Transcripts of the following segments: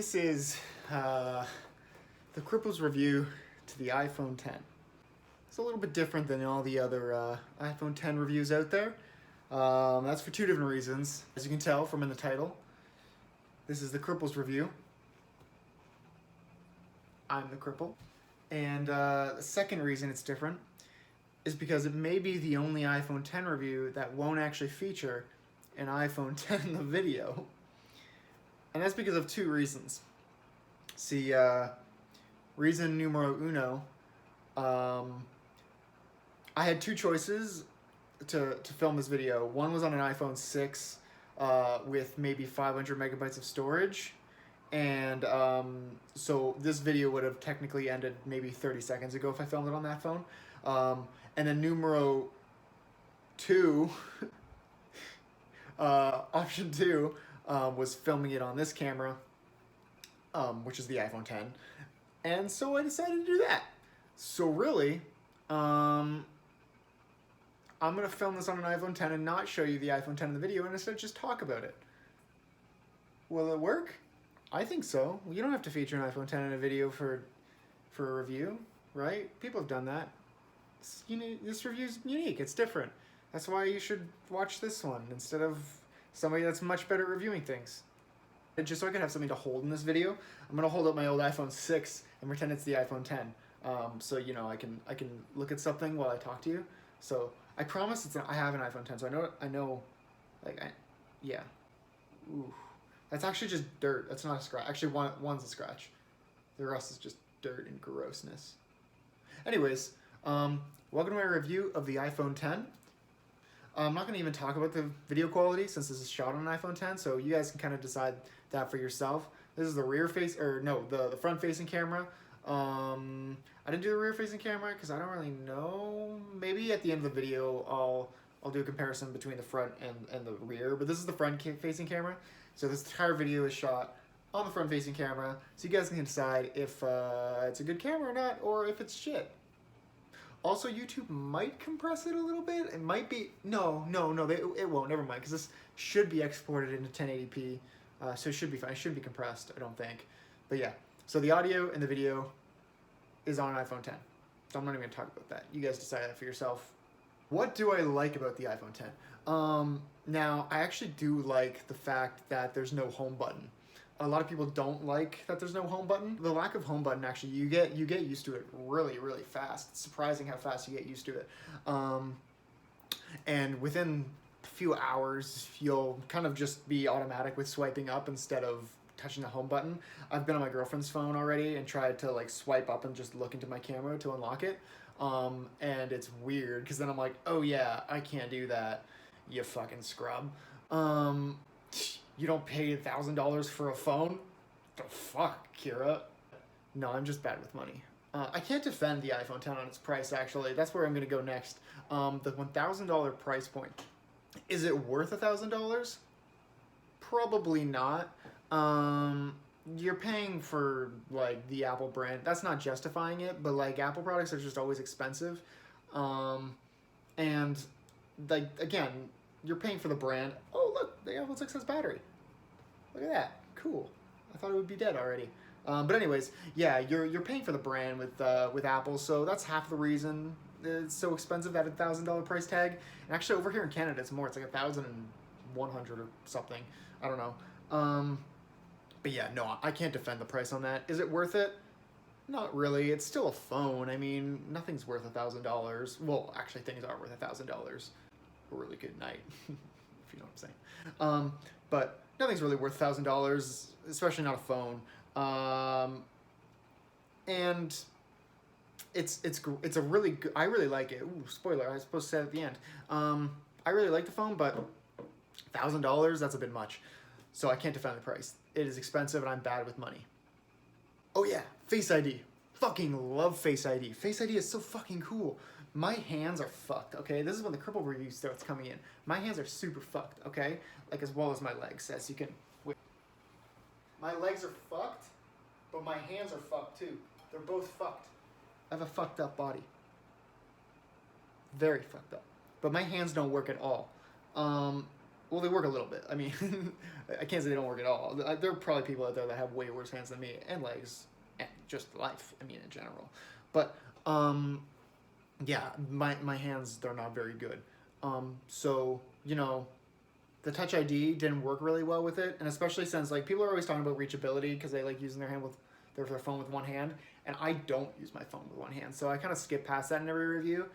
This is the Cripples review to the iPhone 10. It's a little bit different than all the other iPhone 10 reviews out there. That's for two different reasons. As you can tell from in the title, this is the Cripples review. I'm the cripple. And the second reason it's different is because it may be the only iPhone 10 review that won't actually feature an iPhone 10 in the video. And that's because of two reasons. See, reason numero uno, I had two choices to film this video. One was on an iPhone 6 with maybe 500 megabytes of storage. And so this video would have technically ended maybe 30 seconds ago if I filmed it on that phone. And then numero two, option two, was filming it on this camera, which is the iPhone 10. And so I decided to do that. So really, I'm going to film this on an iPhone 10 and not show you the iPhone 10 in the video and instead just talk about it. Will it work? I think so. You don't have to feature an iPhone 10 in a video for a review, right? People have done that. This review's unique. It's different. That's why you should watch this one instead of somebody that's much better at reviewing things. And just so I can have something to hold in this video, I'm gonna hold up my old iPhone 6 and pretend it's the iPhone 10. So you know I can look at something while I talk to you. So I promise I have an iPhone 10. So I know, yeah. Ooh. That's actually just dirt. That's not a scratch. Actually, one's a scratch. The rest is just dirt and grossness. Anyways, welcome to my review of the iPhone 10. I'm not going to even talk about the video quality since this is shot on an iPhone 10, so you guys can kind of decide that for yourself. This is the the front-facing camera. I didn't do the rear-facing camera because I don't really know. Maybe at the end of the video I'll do a comparison between the front and the rear, but this is the front-facing camera. So this entire video is shot on the front-facing camera, so you guys can decide if it's a good camera or not, or if it's shit. Also, YouTube might compress it a little bit. It might be... No, it won't. Never mind, because this should be exported into 1080p, so it should be fine. It shouldn't be compressed, I don't think. But yeah, so the audio and the video is on an iPhone 10. So I'm not even going to talk about that. You guys decide that for yourself. What do I like about the iPhone 10? Now, I actually do like the fact that there's no home button. A lot of people don't like that there's no home button. The lack of home button, actually, you get used to it really, really fast. It's surprising how fast you get used to it. And within a few hours, you'll kind of just be automatic with swiping up instead of touching the home button. I've been on my girlfriend's phone already and tried to like swipe up and just look into my camera to unlock it. And it's weird because then I'm like, oh yeah, I can't do that, you fucking scrub. You don't pay $1,000 for a phone? The fuck, Kira? No, I'm just bad with money. I can't defend the iPhone 10 on its price, actually. That's where I'm going to go next. The $1,000 price point. Is it worth $1,000? Probably not. You're paying for, like, the Apple brand. That's not justifying it, but, like, Apple products are just always expensive. And, like, again, you're paying for the brand. Oh, look, the iPhone 6 has battery. Look at that. Cool. I thought it would be dead already. But anyways, yeah, you're paying for the brand with Apple, so that's half the reason it's so expensive at $1,000 price tag. And actually, over here in Canada, it's more. It's like 1,100 or something. I don't know. But yeah, no, I can't defend the price on that. Is it worth it? Not really. It's still a phone. I mean, nothing's worth $1,000. Well, actually, things are worth $1,000. A really good night, if you know what I'm saying. But nothing's really worth $1,000, especially not a phone. And it's a really good. I really like it. Ooh, spoiler! I was supposed to say it at the end. I really like the phone, but $1,000, that's a bit much. So I can't defend the price. It is expensive, and I'm bad with money. Oh yeah, Face ID. Fucking love Face ID. Face ID is so fucking cool. My hands are fucked, okay? This is when the Cripple review starts coming in. My hands are super fucked, okay? Like, as well as my legs, as you can... Wait. My legs are fucked, but my hands are fucked, too. They're both fucked. I have a fucked up body. Very fucked up. But my hands don't work at all. Well, they work a little bit. I mean, I can't say they don't work at all. There are probably people out there that have way worse hands than me, and legs, and just life. I mean, in general. But yeah, my hands, they're not very good. So you know, the Touch ID didn't work really well with it, and especially since like people are always talking about reachability because they like using their hand with their phone with one hand, and I don't use my phone with one hand, so I kind of skip past that in every review.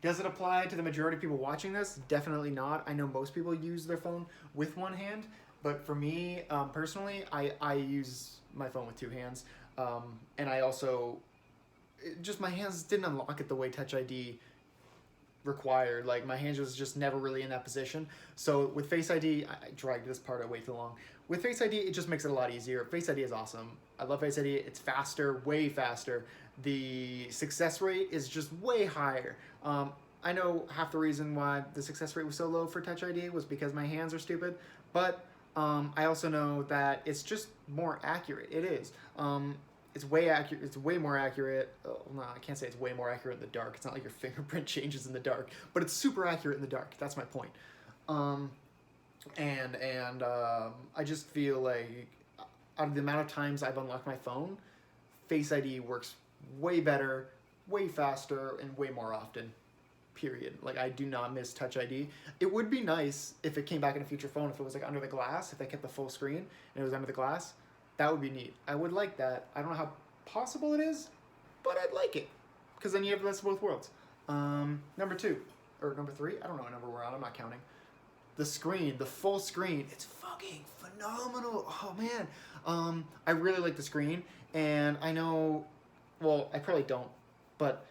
Does it apply to the majority of people watching this? Definitely not. I know most people use their phone with one hand, but for me personally, I use my phone with two hands, and I also just my hands didn't unlock it the way Touch ID required. Like my hands was just never really in that position. So with Face ID, I dragged this part out way too long. With Face ID, it just makes it a lot easier. Face ID is awesome. I love Face ID. It's faster, way faster. The success rate is just way higher. I know half the reason why the success rate was so low for Touch ID was because my hands are stupid, but I also know that it's just more accurate. It is. It's way accurate. It's way more accurate. Oh, no, I can't say it's way more accurate in the dark. It's not like your fingerprint changes in the dark, but it's super accurate in the dark. That's my point. I just feel like out of the amount of times I've unlocked my phone, Face ID works way better, way faster, and way more often. Period. Like I do not miss Touch ID. It would be nice if it came back in a future phone, if it was like under the glass, if they kept the full screen and it was under the glass. That would be neat. I would like that. I don't know how possible it is, but I'd like it. Because then you have the best of both worlds. Number 2. Or number 3. I don't know what number we're on. I'm not counting. The screen. The full screen. It's fucking phenomenal. Oh, man. I really like the screen. And I know... Well, I probably don't. But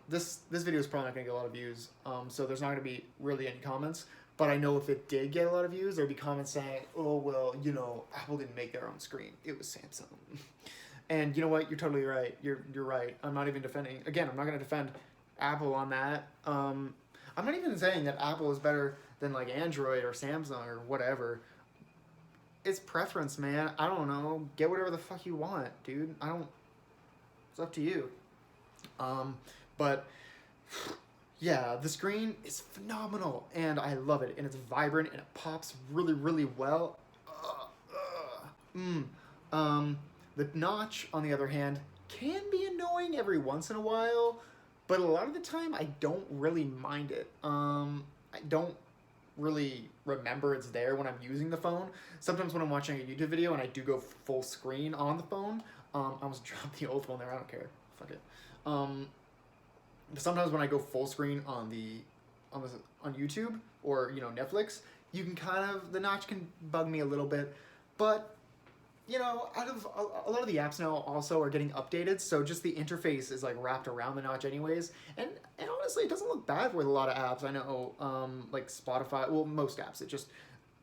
this video is probably not going to get a lot of views. So there's not going to be really any comments. But I know if it did get a lot of views, there'd be comments saying, oh, well, you know, Apple didn't make their own screen. It was Samsung. And you know what? You're totally right. You're right. I'm not even defending. Again, I'm not going to defend Apple on that. I'm not even saying that Apple is better than, like, Android or Samsung or whatever. It's preference, man. I don't know. Get whatever the fuck you want, dude. It's up to you. But... yeah, the screen is phenomenal, and I love it, and it's vibrant, and it pops really, really well. The notch, on the other hand, can be annoying every once in a while, but a lot of the time, I don't really mind it. I don't really remember it's there when I'm using the phone. Sometimes when I'm watching a YouTube video and I do go full screen on the phone, I almost dropped the old phone there, I don't care. Fuck it. Sometimes when I go full screen on YouTube or, you know, Netflix, you can the notch can bug me a little bit, but, you know, out of a lot of the apps now also are getting updated, so just the interface is like wrapped around the notch anyways, and honestly, it doesn't look bad with a lot of apps. I know, like Spotify, well, most apps,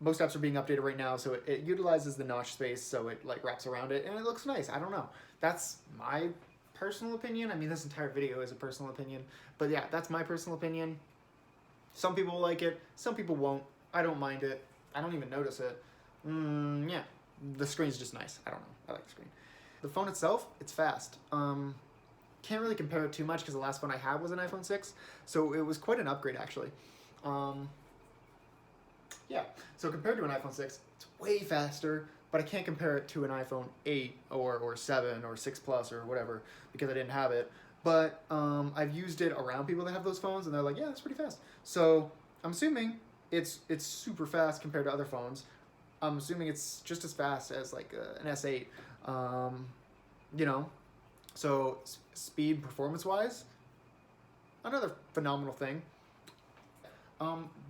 most apps are being updated right now, so it utilizes the notch space, so it like wraps around it, and it looks nice. I don't know. That's my personal opinion. I mean, this entire video is a personal opinion, but yeah, that's my personal opinion. Some people will like it, some people won't. I don't mind it. I don't even notice it. Yeah, the screen's just nice. I don't know. I like the screen. The phone itself, it's fast. Can't really compare it too much because the last phone I had was an iPhone 6, so it was quite an upgrade actually. Yeah, so compared to an iPhone 6, it's way faster, but I can't compare it to an iPhone 8 or 7 or 6 Plus or whatever because I didn't have it. But I've used it around people that have those phones, and they're like, yeah, it's pretty fast. So I'm assuming it's super fast compared to other phones. I'm assuming it's just as fast as like an S8. You know, so speed performance-wise, another phenomenal thing.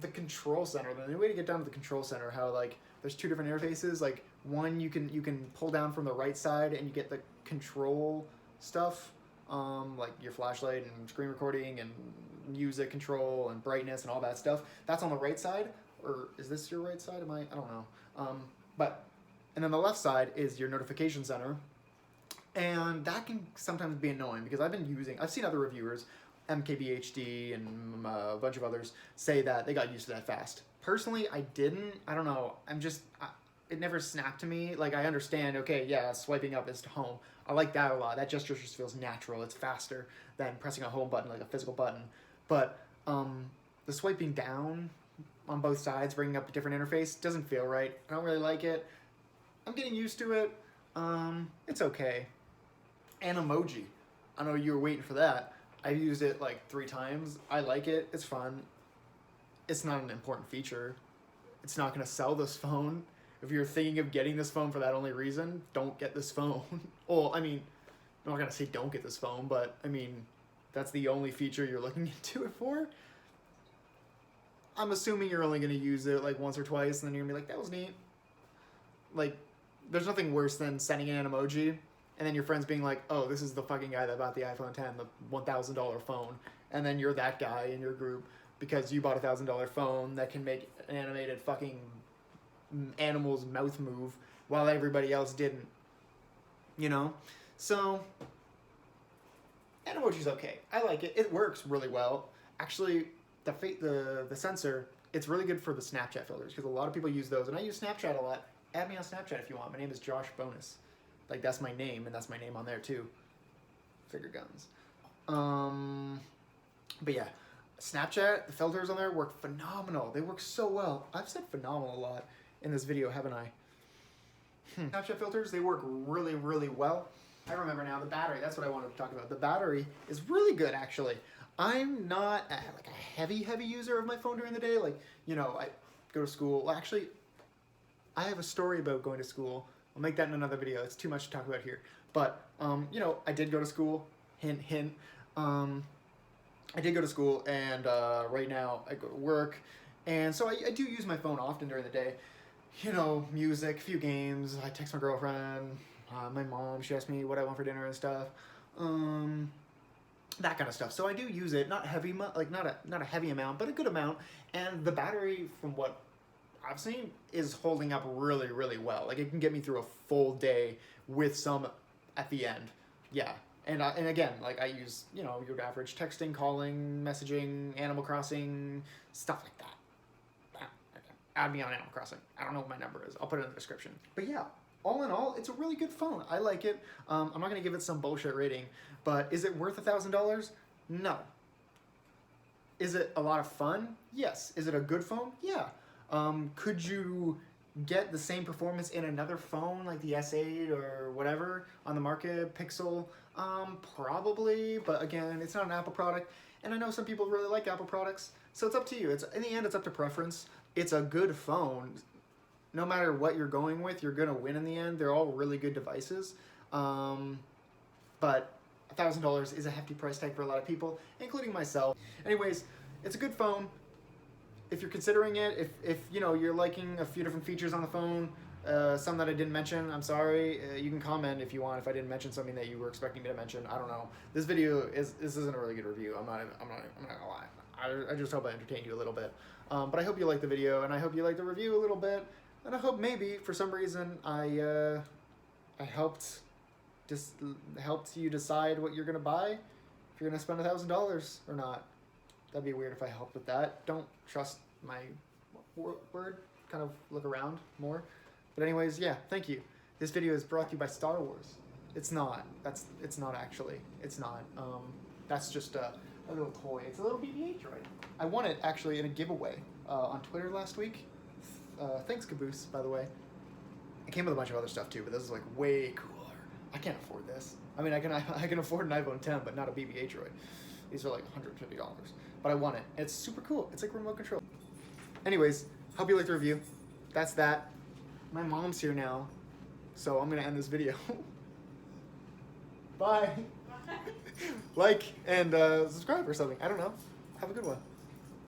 The control center, the new way to get down to the control center, how like there's two different interfaces. Like one you can pull down from the right side and you get the control stuff, like your flashlight and screen recording and music control and brightness and all that stuff. That's on the right side, or is this your right side? I don't know. And then the left side is your notification center, and that can sometimes be annoying because I've seen other reviewers, MKBHD and a bunch of others, say that they got used to that fast. Personally, I didn't. I don't know. It never snapped to me. Like, I understand, okay, yeah, swiping up is to home. I like that a lot. That gesture just feels natural. It's faster than pressing a home button, like a physical button. But the swiping down on both sides, bringing up a different interface. Doesn't feel right. I don't really like it. I'm getting used to it. It's okay. And emoji. I know you were waiting for that. I've used it like 3 times. I like it. It's fun. It's not an important feature. It's not going to sell this phone. If you're thinking of getting this phone for that only reason, don't get this phone. Well, I mean, I'm not going to say don't get this phone, but I mean, that's the only feature you're looking into it for. I'm assuming you're only going to use it like once or twice, and then you're going to be like, that was neat. Like, there's nothing worse than sending in an emoji, and then your friends being like, oh, this is the fucking guy that bought the iPhone 10, the $1,000 phone. And then you're that guy in your group because you bought a $1,000 phone that can make an animated fucking animal's mouth move while everybody else didn't. You know? So, Animoji's okay. I like it. It works really well. Actually, the sensor, it's really good for the Snapchat filters because a lot of people use those, and I use Snapchat a lot. Add me on Snapchat if you want. My name is Josh Bonus. Like, that's my name, and that's my name on there too. Figure guns. But yeah, Snapchat, the filters on there work phenomenal. They work so well. I've said phenomenal a lot in this video, haven't I? Snapchat filters, they work really, really well. I remember now, the battery, that's what I wanted to talk about. The battery is really good, actually. I'm not like a heavy user of my phone during the day. Like, you know, I go to school. Well, actually, I have a story about going to school. I'll make that in another video. It's too much to talk about here. But, you know, I did go to school. Hint, hint. I did go to school, and right now I go to work. And so I do use my phone often during the day. You know, music, a few games. I text my girlfriend. My mom, she asked me what I want for dinner and stuff. That kind of stuff. So I do use it, not heavy, like not a heavy amount, but a good amount. And the battery, from what I've seen, is holding up really, really well. Like, it can get me through a full day with some at the end. Yeah. And again, like, I use, you know, your average texting, calling, messaging, Animal Crossing, stuff like that. Add me on Animal Crossing. I don't know what my number is. I'll put it in the description. But yeah, all in all, it's a really good phone. I like it. I'm not going to give it some bullshit rating, but is it worth $1,000? No. Is it a lot of fun? Yes. Is it a good phone? Yeah. Could you get the same performance in another phone like the S8 or whatever on the market, Pixel? Probably, but again, it's not an Apple product, and I know some people really like Apple products, so it's up to you. It's in the end, it's up to preference. It's a good phone. No matter what you're going with, you're gonna win in the end. They're all really good devices, but $1,000 is a hefty price tag for a lot of people, including myself. Anyways, it's a good phone. If you're considering it, if you know, you're liking a few different features on the phone, some that I didn't mention, I'm sorry. You can comment if you want, if I didn't mention something that you were expecting me to mention. I don't know. This isn't a really good review. I'm not gonna lie. I just hope I entertained you a little bit. But I hope you liked the video, and I hope you liked the review a little bit, and I hope maybe for some reason I helped you decide what you're gonna buy, if you're gonna spend $1,000 or not. That'd be weird if I helped with that. Don't trust my word. Kind of look around more. But anyways, yeah, thank you. This video is brought to you by Star Wars. It's not. It's not actually. It's not. That's just a little toy. It's a little BB-8 droid. I won it actually in a giveaway on Twitter last week. Thanks, Caboose, by the way. It came with a bunch of other stuff too, but this is like way cooler. I can't afford this. I mean, I can afford an iPhone 10, but not a BB-8 droid. These are like $150. But I won it. It's super cool. It's like remote control. Anyways, hope you liked the review. That's that. My mom's here now, so I'm gonna end this video. Bye. Like and subscribe or something. I don't know. Have a good one.